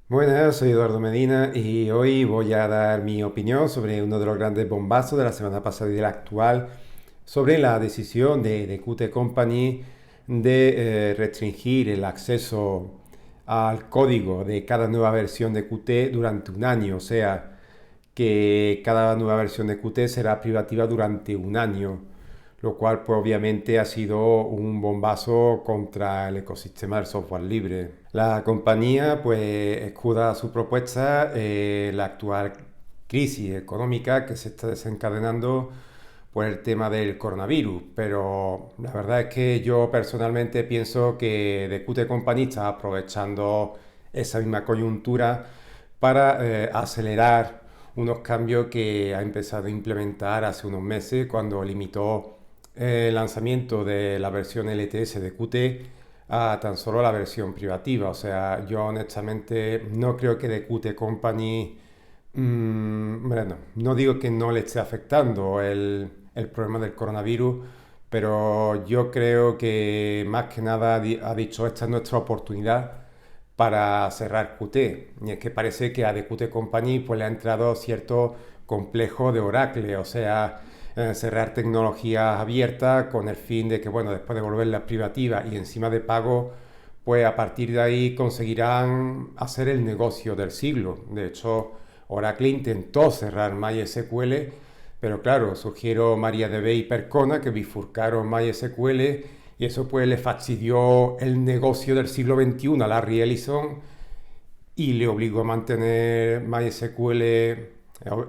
Buenas, soy Eduardo Medina y hoy voy a dar mi opinión sobre uno de los grandes bombazos de la semana pasada y de la actual, sobre la decisión de Qt Company de restringir el acceso al código de cada nueva versión de Qt durante un año, o sea, que cada nueva versión de Qt será privativa durante un año, lo cual pues obviamente ha sido un bombazo contra el ecosistema del software libre. La compañía pues escuda su propuesta la actual crisis económica que se está desencadenando por el tema del coronavirus, pero la verdad es que yo personalmente pienso que The Qt Company está aprovechando esa misma coyuntura para acelerar unos cambios que ha empezado a implementar hace unos meses cuando limitó el lanzamiento de la versión LTS de Qt a tan solo la versión privativa. O sea, yo honestamente no creo que The Qt Company, bueno, no digo que no le esté afectando el problema del coronavirus, pero yo creo que más que nada ha dicho esta es nuestra oportunidad para cerrar Qt. Y es que parece que a The Qt Company pues, le ha entrado cierto complejo de Oracle, o sea, cerrar tecnologías abiertas con el fin de que, bueno, después de volverlas privativas y encima de pago, pues a partir de ahí conseguirán hacer el negocio del siglo. De hecho, Oracle intentó cerrar MySQL, pero claro, surgieron MariaDB y Percona que bifurcaron MySQL y eso pues le fastidió el negocio del siglo XXI a Larry Ellison y le obligó a mantener MySQL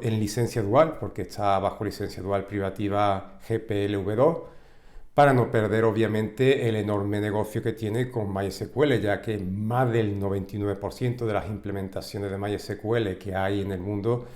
en licencia dual, porque está bajo licencia dual privativa GPLv2, para no perder obviamente el enorme negocio que tiene con MySQL, ya que más del 99% de las implementaciones de MySQL que hay en el mundo,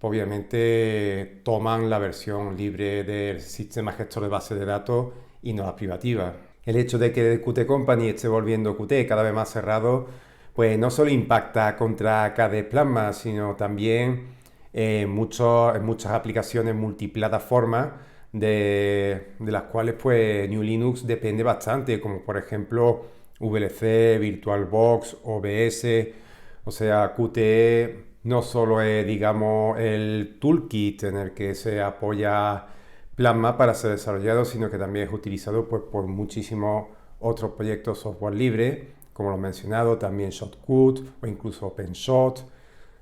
obviamente toman la versión libre del sistema gestor de base de datos y no la privativa. El hecho de que Qt Company esté volviendo Qt cada vez más cerrado, pues no solo impacta contra KDE Plasma, sino también en muchas aplicaciones multiplataformas de las cuales pues New Linux depende bastante, como por ejemplo VLC, VirtualBox, OBS, o sea, Qt no solo es, digamos, el toolkit en el que se apoya Plasma para ser desarrollado, sino que también es utilizado pues, por muchísimos otros proyectos software libre, como lo he mencionado, también Shotcut o incluso OpenShot.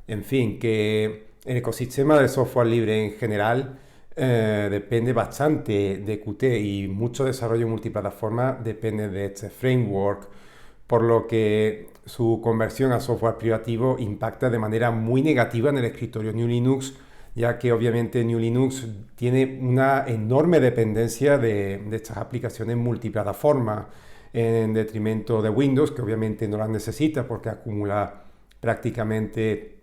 En fin, que el ecosistema del software libre en general depende bastante de Qt y mucho desarrollo multiplataforma depende de este framework, por lo que su conversión a software privativo impacta de manera muy negativa en el escritorio New Linux, ya que obviamente New Linux tiene una enorme dependencia de estas aplicaciones multiplataforma en detrimento de Windows, que obviamente no las necesita porque acumula prácticamente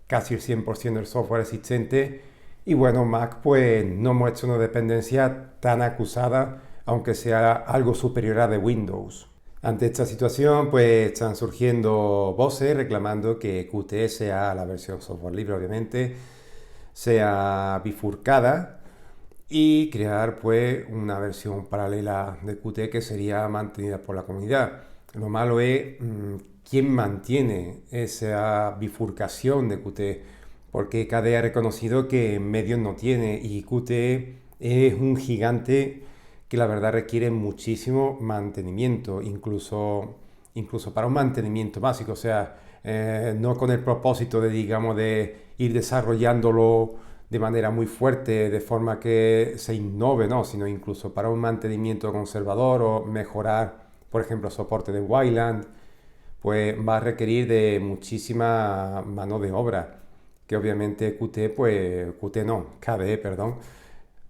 casi el 100% del software existente. Y bueno, Mac pues no muestra una dependencia tan acusada, aunque sea algo superior a de Windows. Ante esta situación, pues están surgiendo voces reclamando que Qt sea la versión software libre, obviamente, sea bifurcada y crear pues una versión paralela de Qt que sería mantenida por la comunidad. Lo malo es quién mantiene esa bifurcación de Qt, porque KDE ha reconocido que medios no tiene y Qt es un gigante que la verdad requiere muchísimo mantenimiento, incluso para un mantenimiento básico, o sea, no con el propósito de, digamos, de ir desarrollándolo de manera muy fuerte, de forma que se innove, ¿no? Sino incluso para un mantenimiento conservador o mejorar, por ejemplo, soporte de Wayland, pues va a requerir de muchísima mano de obra, que obviamente KDE, perdón,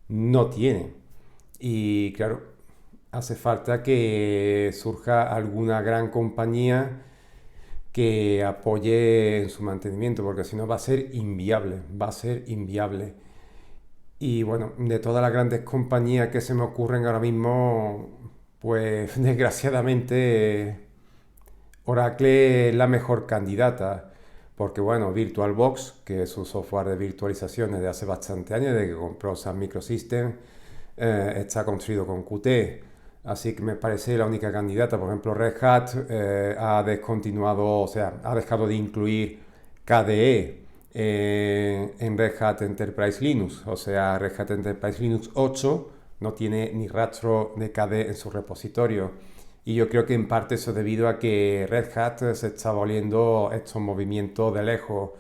no tiene. Y claro, hace falta que surja alguna gran compañía que apoye en su mantenimiento, porque si no va a ser inviable, va a ser inviable. Y bueno, de todas las grandes compañías que se me ocurren ahora mismo, pues desgraciadamente Oracle es la mejor candidata, porque bueno, VirtualBox, que es su software de virtualización desde hace bastante años, desde que compró Sun Microsystems, está construido con Qt. así que me parece la única candidata. Por ejemplo, Red Hat ha descontinuado, o sea, ha dejado de incluir KDE en Red Hat Enterprise Linux, o sea, Red Hat Enterprise Linux 8 no tiene ni rastro de KDE en su repositorio. Y yo creo que en parte eso es debido a que Red Hat se está volviendo estos movimientos de lejos.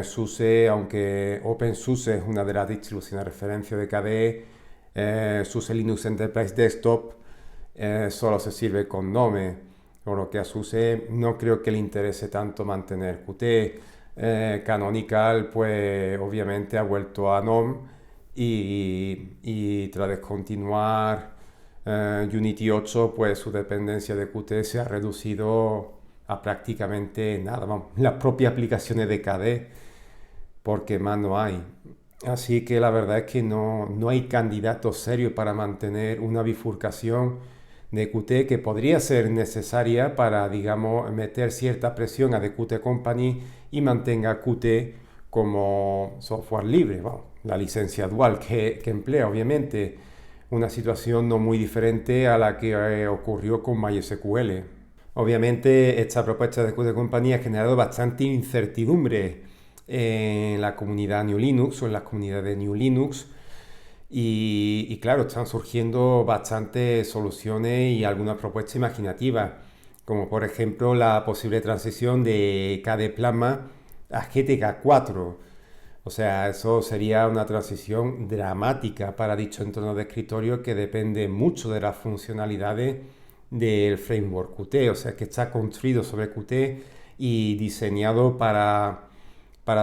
SUSE, aunque OpenSUSE es una de las distribuciones de referencia de KDE, SUSE Linux Enterprise Desktop solo se sirve con Gnome, por lo que a SUSE no creo que le interese tanto mantener Qt. Canonical, pues obviamente ha vuelto a Gnome y tras descontinuar Unity 8, pues su dependencia de Qt se ha reducido a prácticamente nada, vamos, las propias aplicaciones de KDE, porque más no hay. Así que la verdad es que no hay candidatos serios para mantener una bifurcación de Qt que podría ser necesaria para, digamos, meter cierta presión a The Qt Company y mantenga Qt como software libre. Bueno, la licencia dual que emplea, obviamente, una situación no muy diferente a la que ocurrió con MySQL. Obviamente, esta propuesta de Qt Company ha generado bastante incertidumbre en la comunidad New Linux o en las comunidades de New Linux. Y claro, están surgiendo bastantes soluciones y algunas propuestas imaginativas, como por ejemplo la posible transición de KDE Plasma a GTK 4. O sea, eso sería una transición dramática para dicho entorno de escritorio que depende mucho de las funcionalidades del framework Qt. O sea, que está construido sobre Qt y diseñado para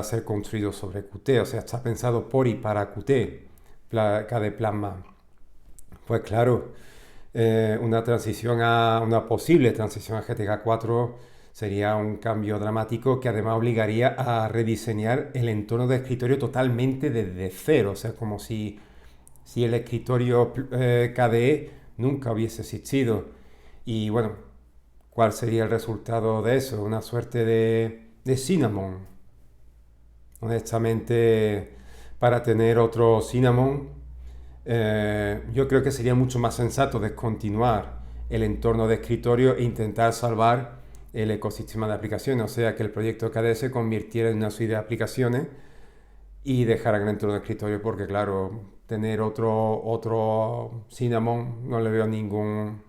ser construido sobre Qt. O sea, está pensado por y para Qt. KDE Plasma. Pues claro, una transición a una posible transición a GTK 4 sería un cambio dramático que además obligaría a rediseñar el entorno de escritorio totalmente desde cero, o sea, como si el escritorio KDE nunca hubiese existido. Y bueno, ¿cuál sería el resultado de eso? Una suerte de Cinnamon. Honestamente, para tener otro Cinnamon, yo creo que sería mucho más sensato descontinuar el entorno de escritorio e intentar salvar el ecosistema de aplicaciones, o sea, que el proyecto KDE se convirtiera en una suite de aplicaciones y dejar el entorno de escritorio, porque claro, tener otro Cinnamon no le veo ningún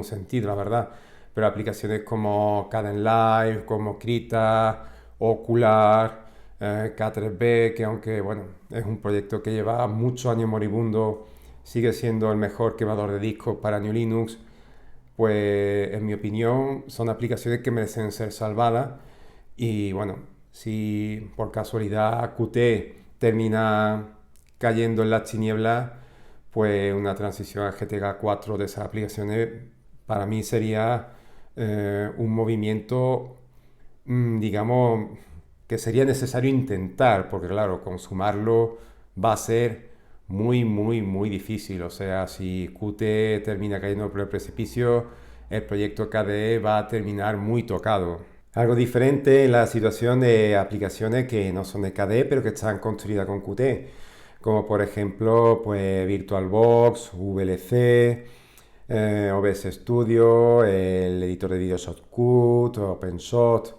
sentido, la verdad. Pero aplicaciones como Kdenlive, como Krita, Ocular, K3B, que aunque bueno, es un proyecto que lleva muchos años moribundo, sigue siendo el mejor quemador de discos para New Linux, pues en mi opinión son aplicaciones que merecen ser salvadas. Y bueno, si por casualidad Qt termina cayendo en las tinieblas, pues una transición a GTK 4 de esas aplicaciones para mí sería un movimiento, digamos, que sería necesario intentar, porque claro, consumarlo va a ser muy difícil. O sea, si Qt termina cayendo por el precipicio, el proyecto KDE va a terminar muy tocado. Algo diferente en la situación de aplicaciones que no son de KDE, pero que están construidas con Qt, como por ejemplo, pues VirtualBox, VLC, OBS Studio, el editor de vídeo Shotcut, OpenShot,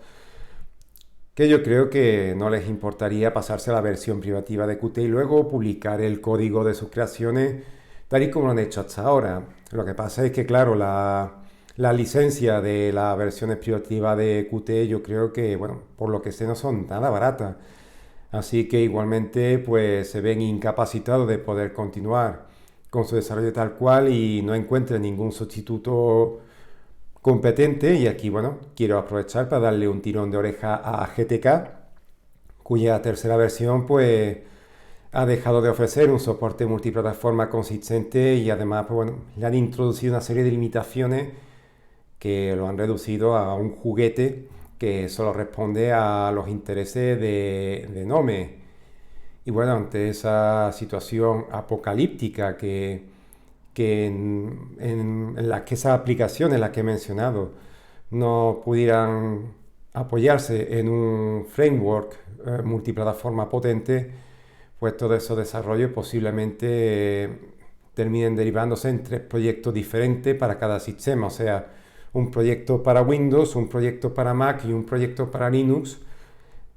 que yo creo que no les importaría pasarse a la versión privativa de Qt y luego publicar el código de sus creaciones tal y como lo han hecho hasta ahora. Lo que pasa es que, claro, la licencia de las versiones privativas de Qt yo creo que, bueno, por lo que sé no son nada baratas. Así que igualmente pues se ven incapacitados de poder continuar con su desarrollo tal cual y no encuentran ningún sustituto competente. Y aquí, bueno, quiero aprovechar para darle un tirón de oreja a GTK, cuya tercera versión pues ha dejado de ofrecer un soporte multiplataforma consistente y además pues, bueno, le han introducido una serie de limitaciones que lo han reducido a un juguete que solo responde a los intereses de Gnome. Y bueno, ante esa situación apocalíptica en las que esas aplicaciones, las que he mencionado, no pudieran apoyarse en un framework multiplataforma potente, pues todos esos desarrollos posiblemente terminen derivándose en 3 proyectos diferentes para cada sistema, o sea, un proyecto para Windows, un proyecto para Mac y un proyecto para Linux,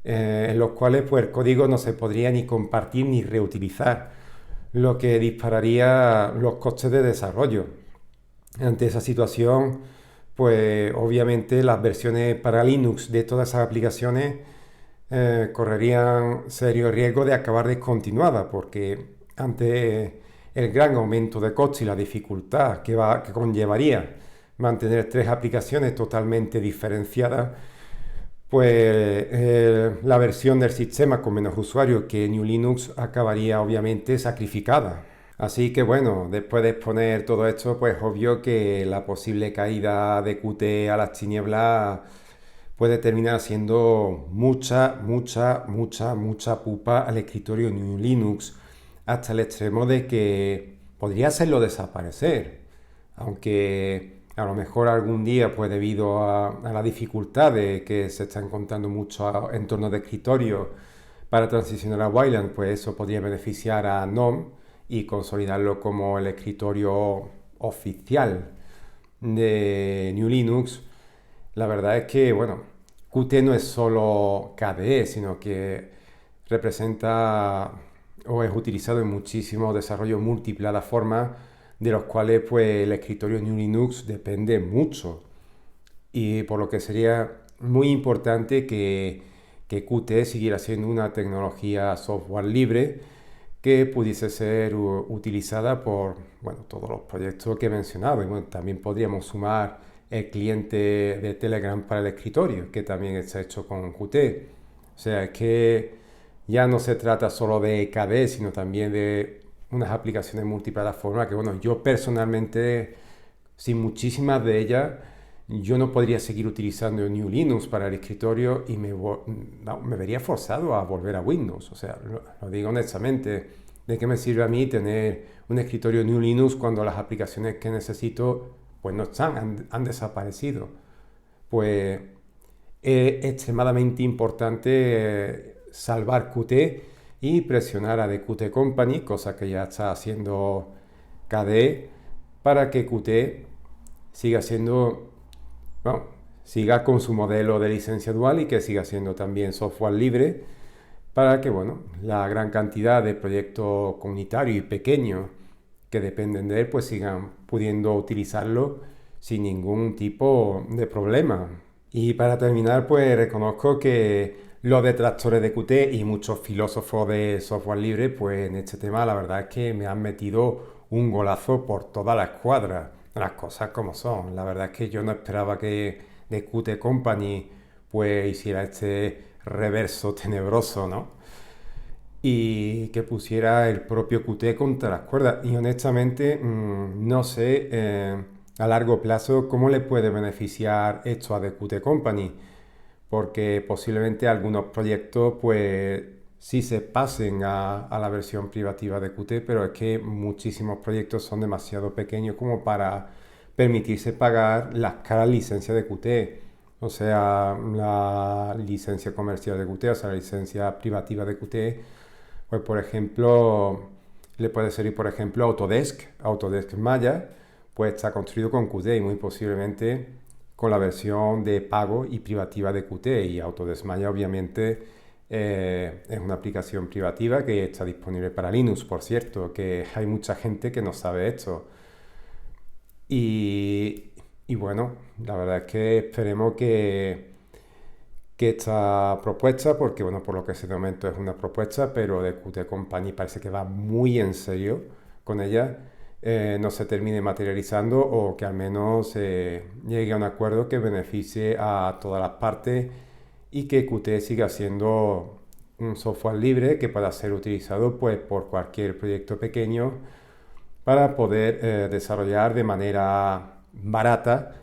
en los cuales pues, el código no se podría ni compartir ni reutilizar, lo que dispararía los costes de desarrollo. Ante esa situación, pues obviamente las versiones para Linux de todas esas aplicaciones correrían serio riesgo de acabar descontinuadas, porque ante el gran aumento de coste y la dificultad que conllevaría mantener 3 aplicaciones totalmente diferenciadas, pues la versión del sistema con menos usuarios que GNU Linux acabaría obviamente sacrificada. Así que bueno, después de exponer todo esto, pues obvio que la posible caída de Qt a las tinieblas puede terminar siendo mucha pupa al escritorio GNU Linux, hasta el extremo de que podría hacerlo desaparecer. Aunque a lo mejor algún día, pues debido a la dificultad de que se está encontrando mucho entornos de escritorio para transicionar a Wayland, pues eso podría beneficiar a GNOME y consolidarlo como el escritorio oficial de GNU Linux. La verdad es que, bueno, Qt no es solo KDE, sino que representa o es utilizado en muchísimos desarrollos multiplataformas, de los cuales pues el escritorio GNU Linux depende mucho. Y por lo que sería muy importante que Qt siguiera siendo una tecnología software libre que pudiese ser utilizada por bueno, todos los proyectos que he mencionado. Y bueno, también podríamos sumar el cliente de Telegram para el escritorio, que también está hecho con Qt. O sea, es que ya no se trata solo de KDE, sino también de unas aplicaciones multiplataforma que, bueno, yo personalmente, sin muchísimas de ellas, yo no podría seguir utilizando GNU Linux para el escritorio y me vería forzado a volver a Windows. O sea, lo digo honestamente, ¿de qué me sirve a mí tener un escritorio GNU Linux cuando las aplicaciones que necesito pues no están, han desaparecido? Pues es extremadamente importante salvar Qt y presionar a The Qt Company, cosa que ya está haciendo KDE, para que Qt siga siendo, bueno, siga con su modelo de licencia dual y que siga siendo también software libre, para que, bueno, la gran cantidad de proyectos comunitarios y pequeños que dependen de él, pues sigan pudiendo utilizarlo sin ningún tipo de problema. Y para terminar, pues reconozco que los detractores de Qt y muchos filósofos de software libre, pues en este tema la verdad es que me han metido un golazo por toda la escuadra, las cosas como son. La verdad es que yo no esperaba que The Qt Company pues hiciera este reverso tenebroso, ¿no? Y que pusiera el propio Qt contra las cuerdas. Y honestamente, no sé a largo plazo cómo le puede beneficiar esto a The Qt Company, porque posiblemente algunos proyectos pues sí se pasen a la versión privativa de Qt, pero es que muchísimos proyectos son demasiado pequeños como para permitirse pagar las caras licencias de Qt. O sea, la licencia comercial de Qt, o sea, la licencia privativa de Qt, pues por ejemplo, le puede servir por ejemplo Autodesk Maya, pues está construido con Qt y muy posiblemente con la versión de pago y privativa de Qt. Y Autodesk Maya obviamente es una aplicación privativa que está disponible para Linux, por cierto, que hay mucha gente que no sabe esto. Y bueno, la verdad es que esperemos que esta propuesta, porque bueno, por lo que sé de momento es una propuesta, pero de Qt Company parece que va muy en serio con ella, no se termine materializando o que al menos llegue a un acuerdo que beneficie a todas las partes y que Qt siga siendo un software libre que pueda ser utilizado pues, por cualquier proyecto pequeño para poder desarrollar de manera barata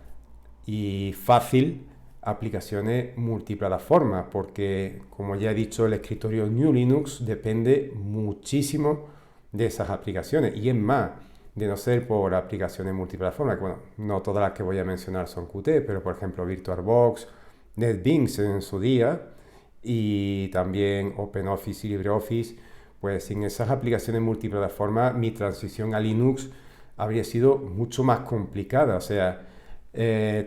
y fácil aplicaciones multiplataforma, porque como ya he dicho, el escritorio GNU Linux depende muchísimo de esas aplicaciones y es más, de no ser por aplicaciones multiplataforma, que bueno, no todas las que voy a mencionar son Qt, pero por ejemplo VirtualBox, NetBeans en su día y también OpenOffice y LibreOffice, pues sin esas aplicaciones multiplataforma mi transición a Linux habría sido mucho más complicada. O sea,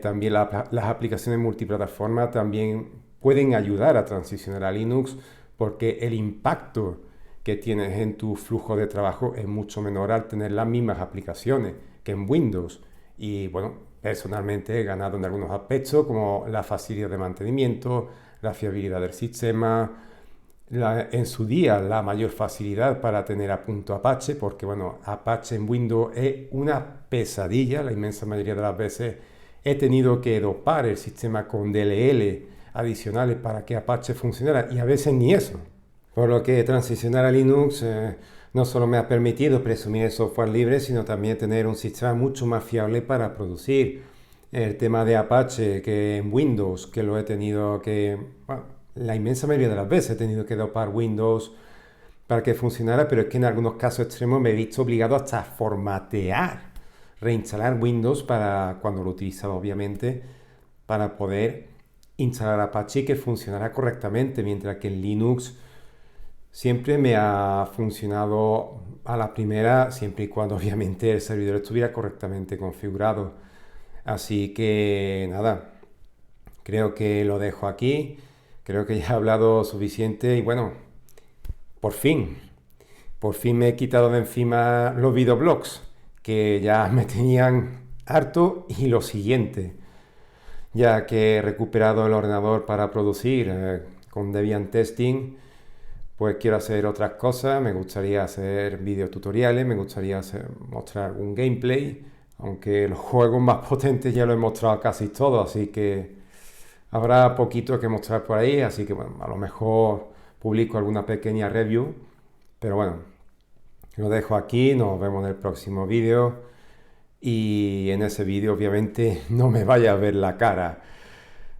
también las aplicaciones multiplataforma también pueden ayudar a transicionar a Linux porque el impacto que tienes en tu flujo de trabajo es mucho menor al tener las mismas aplicaciones que en Windows. Y bueno, personalmente he ganado en algunos aspectos como la facilidad de mantenimiento, la fiabilidad del sistema, en su día la mayor facilidad para tener a punto Apache, porque bueno, Apache en Windows es una pesadilla, la inmensa mayoría de las veces he tenido que dopar el sistema con DLL adicionales para que Apache funcionara y a veces ni eso. Por lo que transicionar a Linux no solo me ha permitido presumir el software libre, sino también tener un sistema mucho más fiable para producir. El tema de Apache que en Windows, que lo he tenido que, bueno, la inmensa mayoría de las veces he tenido que dopar Windows para que funcionara, pero es que en algunos casos extremos me he visto obligado hasta a formatear, reinstalar Windows para cuando lo utilizaba obviamente, para poder instalar Apache y que funcionara correctamente, mientras que en Linux siempre me ha funcionado a la primera, siempre y cuando obviamente el servidor estuviera correctamente configurado. Así que nada, creo que lo dejo aquí. Creo que ya he hablado suficiente y bueno, por fin, por fin me he quitado de encima los videoblogs que ya me tenían harto y lo siguiente, ya que he recuperado el ordenador para producir con Debian Testing, pues quiero hacer otras cosas, me gustaría hacer videotutoriales, me gustaría mostrar algún gameplay, aunque los juegos más potentes ya lo he mostrado casi todo, así que habrá poquito que mostrar por ahí, así que bueno, a lo mejor publico alguna pequeña review, pero bueno, lo dejo aquí, nos vemos en el próximo vídeo y en ese vídeo obviamente no me vaya a ver la cara.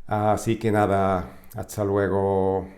Así que nada, hasta luego.